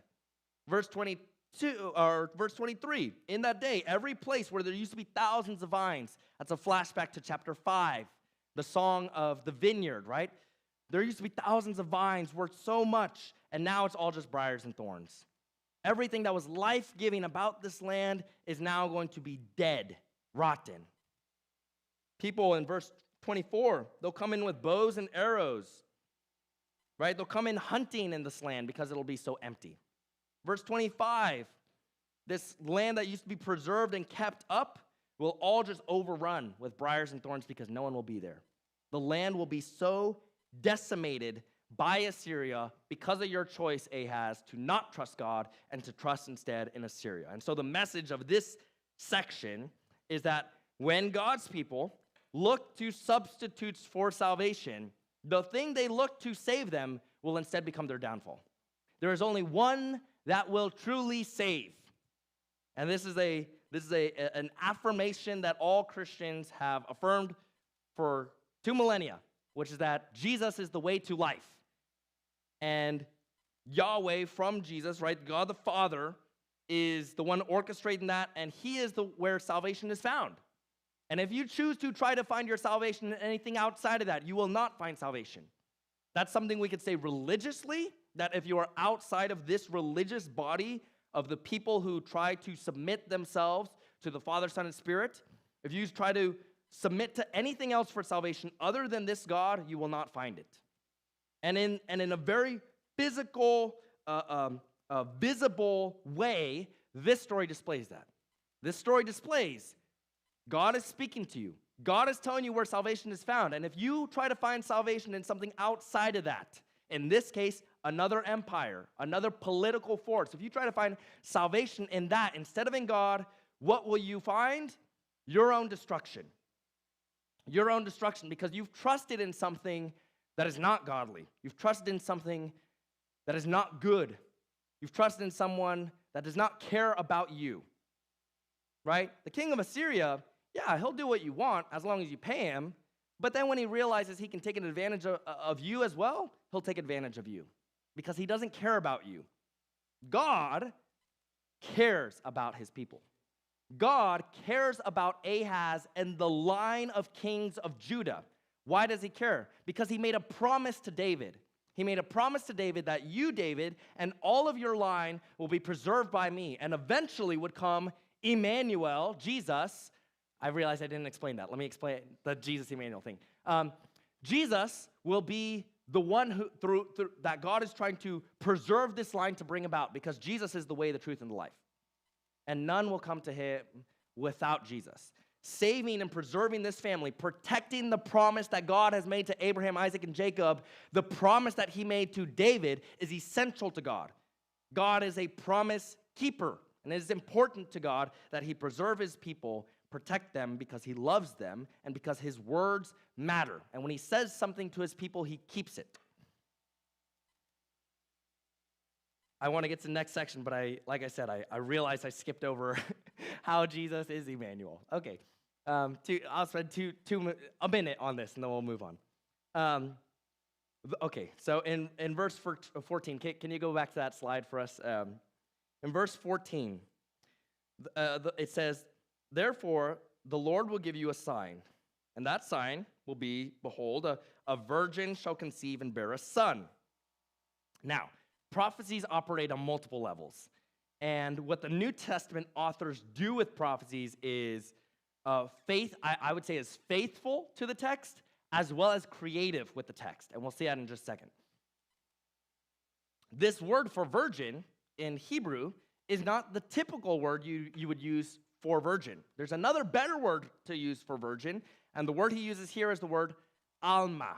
Verse 23, in that day, every place where there used to be thousands of vines, that's a flashback to chapter 5, the song of the vineyard, right? There used to be thousands of vines worth so much, and now it's all just briars and thorns. Everything that was life-giving about this land is now going to be dead, rotten. People in verse 24, they'll come in with bows and arrows, right? They'll come in hunting in this land because it'll be so empty. Verse 25, this land that used to be preserved and kept up will all just overrun with briars and thorns because no one will be there. The land will be so decimated by Assyria because of your choice, Ahaz, to not trust God and to trust instead in Assyria. And so the message of this section is that when God's people look to substitutes for salvation, the thing they look to save them will instead become their downfall. There is only one that will truly save. And this is an affirmation that all Christians have affirmed for 2 millennia, which is that Jesus is the way to life. And Yahweh from Jesus, right, God the Father, is the one orchestrating that, and he is where salvation is found. And if you choose to try to find your salvation in anything outside of that, you will not find salvation. That's something we could say religiously, that if you are outside of this religious body of the people who try to submit themselves to the Father, Son, and Spirit, if you try to submit to anything else for salvation other than this God, you will not find it. And in a very physical, visible way, this story displays that. This story displays God is speaking to you. God is telling you where salvation is found. And if you try to find salvation in something outside of that, in this case, another empire, another political force, if you try to find salvation in that instead of in God, what will you find? Your own destruction. Your own destruction, because you've trusted in something that is not godly. You've trusted in something that is not good. You've trusted in someone that does not care about you. Right? The king of Assyria, yeah, he'll do what you want as long as you pay him. But then when he realizes he can take advantage of you as well, he'll take advantage of you because he doesn't care about you. God cares about his people. God cares about Ahaz and the line of kings of Judah. Why does he care? Because he made a promise to David. He made a promise to David that you, David, and all of your line will be preserved by me, and eventually would come Emmanuel, Jesus. I realized I didn't explain that. Let me explain the Jesus Emmanuel thing. Jesus will be the one who through that God is trying to preserve this line to bring about, because Jesus is the way, the truth, and the life. And none will come to him without Jesus. Saving and preserving this family, protecting the promise that God has made to Abraham, Isaac, and Jacob, the promise that he made to David is essential to God. God is a promise keeper, and it is important to God that he preserve his people, protect them because he loves them and because his words matter. And when he says something to his people, he keeps it. I want to get to the next section, but like I said, I realized I skipped over how Jesus is Emmanuel. Okay, I'll spend a minute on this, and then we'll move on. Okay, so in verse 14, can you go back to that slide for us? In verse 14, it says, "Therefore, the Lord will give you a sign, and that sign will be, behold, a virgin shall conceive and bear a son, Now, prophecies operate on multiple levels. And what the New Testament authors do with prophecies is I would say, is faithful to the text as well as creative with the text. And we'll see that in just a second. This word for virgin in Hebrew is not the typical word you would use for virgin. There's another better word to use for virgin, and the word he uses here is the word alma.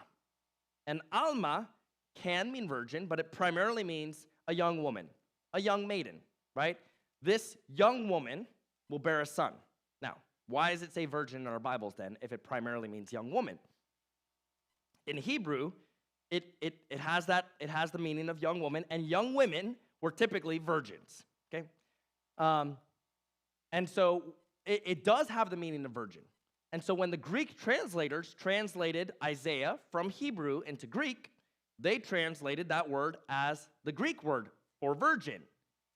And alma can mean virgin, but it primarily means a young woman, a young maiden, right? This young woman will bear a son. Now, why does it say virgin in our Bibles then if it primarily means young woman? In Hebrew, it has the meaning of young woman, and young women were typically virgins, okay? And so it does have the meaning of virgin. And so when the Greek translators translated Isaiah from Hebrew into Greek, they translated that word as the Greek word for virgin.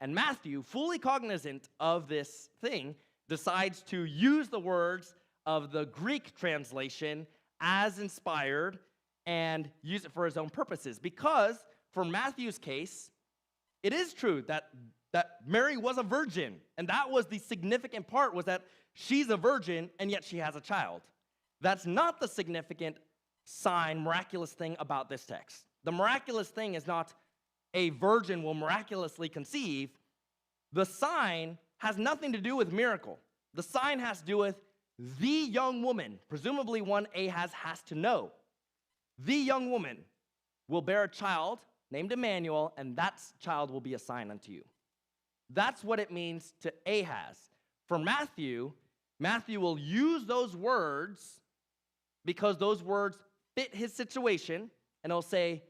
And Matthew, fully cognizant of this thing, decides to use the words of the Greek translation as inspired and use it for his own purposes. Because for Matthew's case, it is true that Mary was a virgin, and that was the significant part, was that she's a virgin, and yet she has a child. That's not the significant sign, miraculous thing about this text. The miraculous thing is not a virgin will miraculously conceive. The sign has nothing to do with miracle. The sign has to do with the young woman, presumably one Ahaz has to know. The young woman will bear a child named Emmanuel, and that child will be a sign unto you. That's what it means to Ahaz. For Matthew will use those words because those words fit his situation, and he'll say,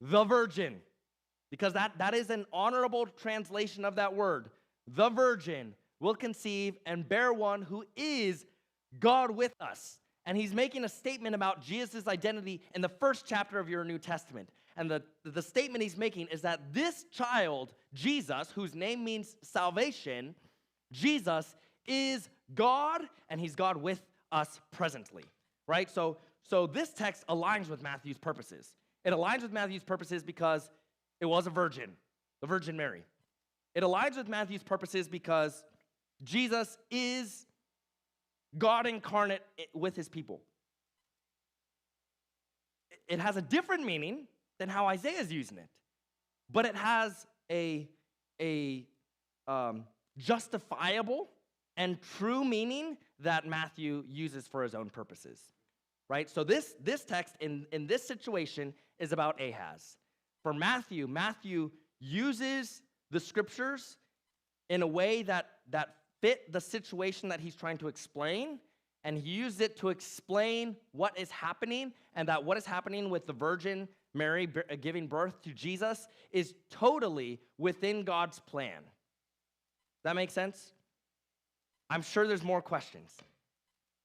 the virgin, because that is an honorable translation of that word. The virgin will conceive and bear one who is God with us. And he's making a statement about Jesus' identity in the first chapter of your New Testament. And the statement he's making is that this child, Jesus, whose name means salvation, Jesus is God, and he's God with us presently, right? So this text aligns with Matthew's purposes. It aligns with Matthew's purposes because it was a virgin, the Virgin Mary. It aligns with Matthew's purposes because Jesus is God incarnate with his people. It has a different meaning than how Isaiah is using it, but it has a justifiable and true meaning that Matthew uses for his own purposes, right? So this text in this situation is about Ahaz. For Matthew uses the scriptures in a way that fit the situation that he's trying to explain, and he used it to explain what is happening, and that what is happening with the Virgin Mary giving birth to Jesus is totally within God's plan. That make sense? I'm sure there's more questions.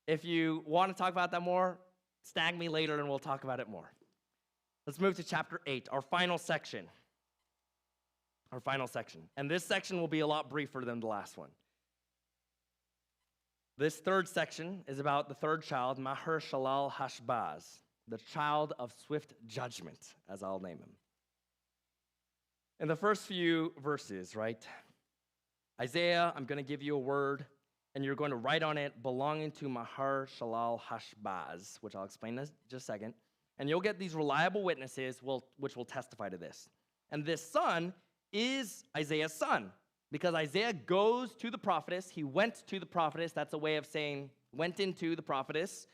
If you want to talk about that more, snag me later and we'll talk about it more. Let's move to chapter 8, our final section. And this section will be a lot briefer than the last one. This third section is about the third child, Maher-shalal-hash-baz, the child of swift judgment, as I'll name him. In the first few verses, right? Isaiah, I'm going to give you a word, and you're going to write on it belonging to Maher-shalal-hash-baz, which I'll explain in just a second. And you'll get these reliable witnesses which will testify to this. And this son is Isaiah's son, because Isaiah goes to the prophetess. He went to the prophetess. That's a way of saying went into the prophetess,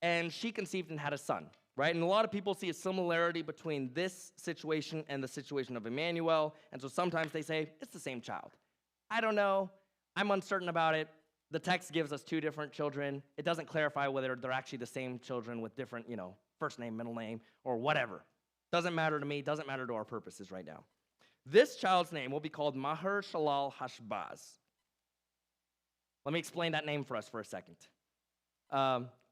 and she conceived and had a son, right? And a lot of people see a similarity between this situation and the situation of Emmanuel, and so sometimes they say it's the same child. I don't know. I'm uncertain about it. The text gives us two different children. It doesn't clarify whether they're actually the same children with different, first name, middle name, or whatever. Doesn't matter to me. Doesn't matter to our purposes right now. This child's name will be called Maher-shalal-hash-baz. Let me explain that name for us for a second.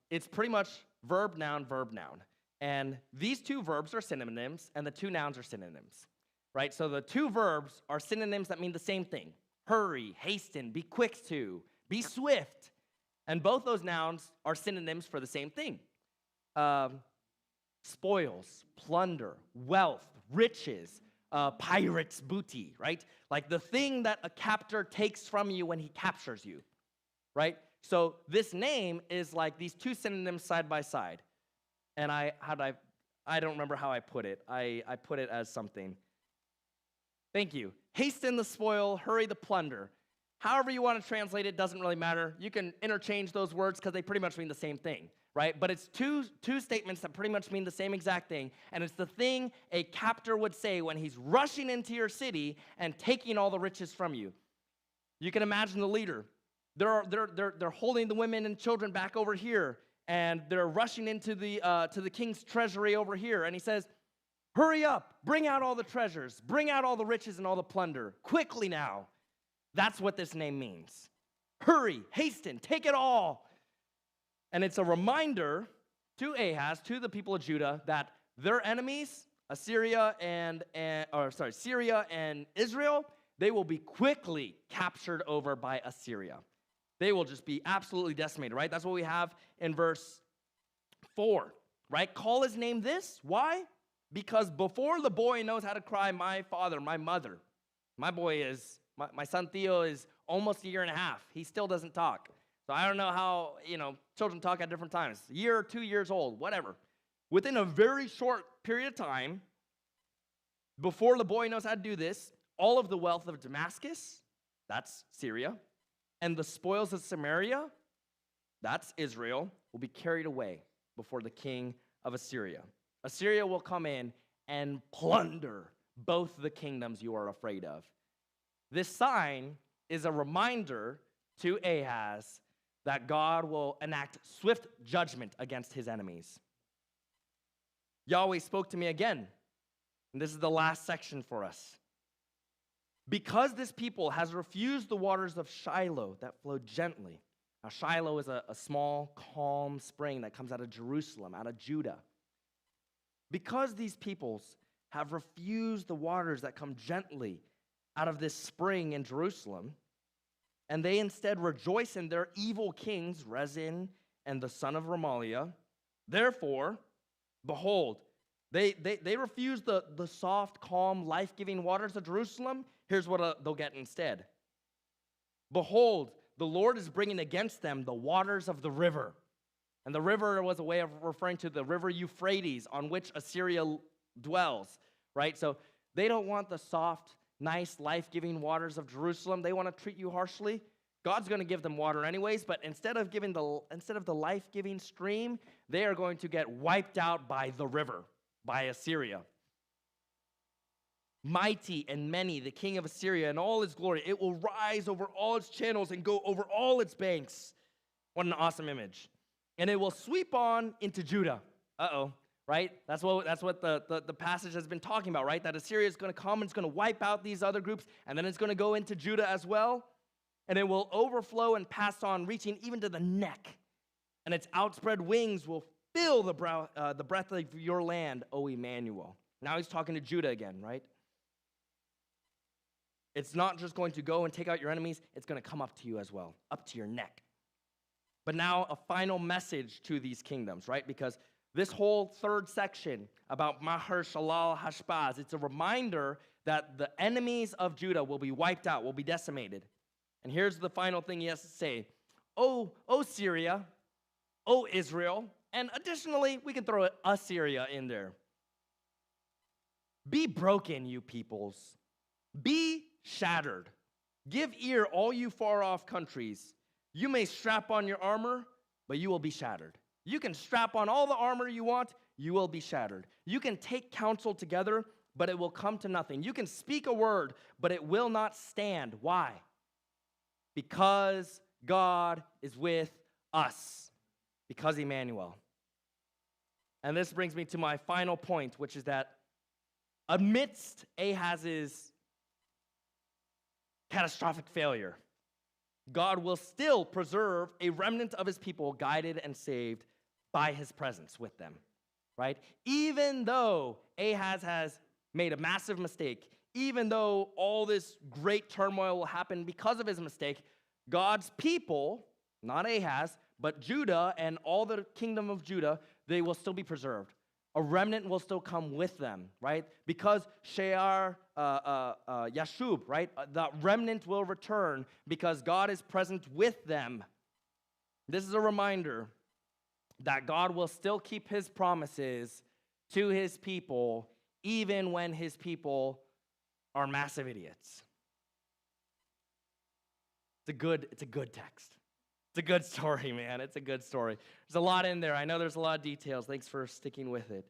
It's pretty much verb, noun, verb, noun. And these two verbs are synonyms, and the two nouns are synonyms, right? So the two verbs are synonyms that mean the same thing. Hurry, hasten, be quick to, be swift. And both those nouns are synonyms for the same thing. Spoils, plunder, wealth, riches, pirate's booty, right? Like the thing that a captor takes from you when he captures you, right? So this name is like these two synonyms side by side. And I don't remember how I put it. I put it as something. Thank you. Hasten the spoil, hurry the plunder. However you want to translate it, doesn't really matter. You can interchange those words because they pretty much mean the same thing, right? But it's two statements that pretty much mean the same exact thing, and it's the thing a captor would say when he's rushing into your city and taking all the riches from you. You can imagine the leader. They're holding the women and children back over here, and they're rushing into the king's treasury over here, and he says, hurry up, bring out all the treasures, bring out all the riches and all the plunder, quickly now. That's what this name means. Hurry, hasten, take it all. And it's a reminder to Ahaz, to the people of Judah, that their enemies, Syria and Israel, they will be quickly captured over by Assyria. They will just be absolutely decimated, right? That's what we have in verse 4, right? Call his name this. Why? Because before the boy knows how to cry, my father, my mother, my son Theo is almost a year and a half. He still doesn't talk. So I don't know how, children talk at different times. A year or 2 years old, whatever. Within a very short period of time, before the boy knows how to do this, all of the wealth of Damascus, that's Syria, and the spoils of Samaria, that's Israel, will be carried away before the king of Assyria. Assyria will come in and plunder both the kingdoms you are afraid of. This sign is a reminder to Ahaz that God will enact swift judgment against his enemies. Yahweh spoke to me again, and this is the last section for us. Because this people has refused the waters of Shiloh that flow gently. Now, Shiloh is a small, calm spring that comes out of Jerusalem, out of Judah. Because these peoples have refused the waters that come gently out of this spring in Jerusalem, and they instead rejoice in their evil kings, Rezin and the son of Remaliah. Therefore, behold, they refuse the soft, calm, life-giving waters of Jerusalem. Here's what they'll get instead. Behold, the Lord is bringing against them the waters of the river. And the river was a way of referring to the river Euphrates on which Assyria dwells, right? So they don't want the soft, nice, life-giving waters of Jerusalem. They want to treat you harshly. God's going to give them water anyways, but instead of the life-giving stream, they are going to get wiped out by the river, by Assyria. Mighty and many, the king of Assyria in all its glory, it will rise over all its channels and go over all its banks. What an awesome image. And it will sweep on into Judah. Right? That's what the passage has been talking about, right? That Assyria is going to come and it's going to wipe out these other groups, and then it's going to go into Judah as well. And it will overflow and pass on, reaching even to the neck. And its outspread wings will fill the breadth of your land, O Emmanuel. Now he's talking to Judah again, right? It's not just going to go and take out your enemies, it's going to come up to you as well, up to your neck. But now a final message to these kingdoms, right? Because this whole third section about Maher Shalal Hashbaz, it's a reminder that the enemies of Judah will be wiped out, will be decimated. And here's the final thing he has to say. O Syria, O Israel, and additionally, we can throw Assyria in there. Be broken, you peoples. Be shattered. Give ear, all you far-off countries. You may strap on your armor, but you will be shattered. You can strap on all the armor you want, you will be shattered. You can take counsel together, but it will come to nothing. You can speak a word, but it will not stand. Why? Because God is with us. Because Emmanuel. And this brings me to my final point, which is that amidst Ahaz's catastrophic failure, God will still preserve a remnant of his people guided and saved by his presence with them, right? Even though Ahaz has made a massive mistake, even though all this great turmoil will happen because of his mistake, God's people, not Ahaz, but Judah and all the kingdom of Judah, they will still be preserved. a remnant will still come with them, right? Because Shear Yashub, right? The remnant will return because God is present with them. This is a reminder that God will still keep his promises to his people, even when his people are massive idiots. It's a good text. It's a good story, man. It's a good story. There's a lot in there. I know there's a lot of details. Thanks for sticking with it.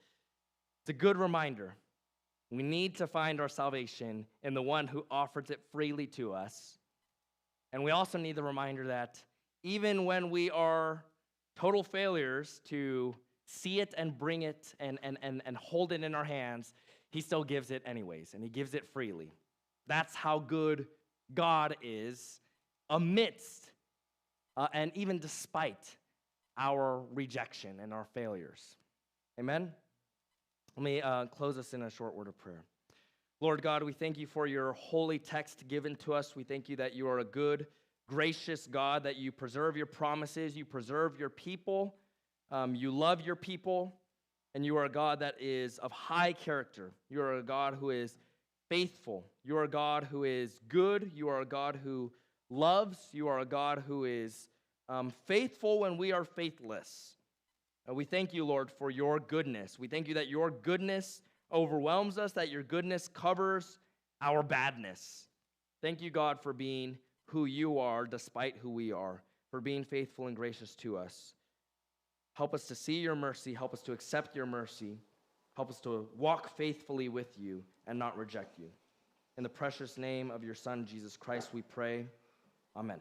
It's a good reminder. We need to find our salvation in the one who offers it freely to us. And we also need the reminder that even when we are total failures to see it and bring it and hold it in our hands, he still gives it anyways, and he gives it freely. That's how good God is amidst and even despite our rejection and our failures. Amen? Let me close us in a short word of prayer. Lord God, we thank you for your holy text given to us. We thank you that you are a good, gracious God, that you preserve your promises, you preserve your people, you love your people, and you are a God that is of high character. You are a God who is faithful. You are a God who is good. You are a God who loves. You are a God who is faithful when we are faithless. And we thank you, Lord, for your goodness. We thank you that your goodness overwhelms us, that your goodness covers our badness. Thank you, God, for being who you are despite who we are, for being faithful and gracious to us. Help us to see your mercy. Help us to accept your mercy. Help us to walk faithfully with you and not reject you. In the precious name of your Son, Jesus Christ, we pray. Amen.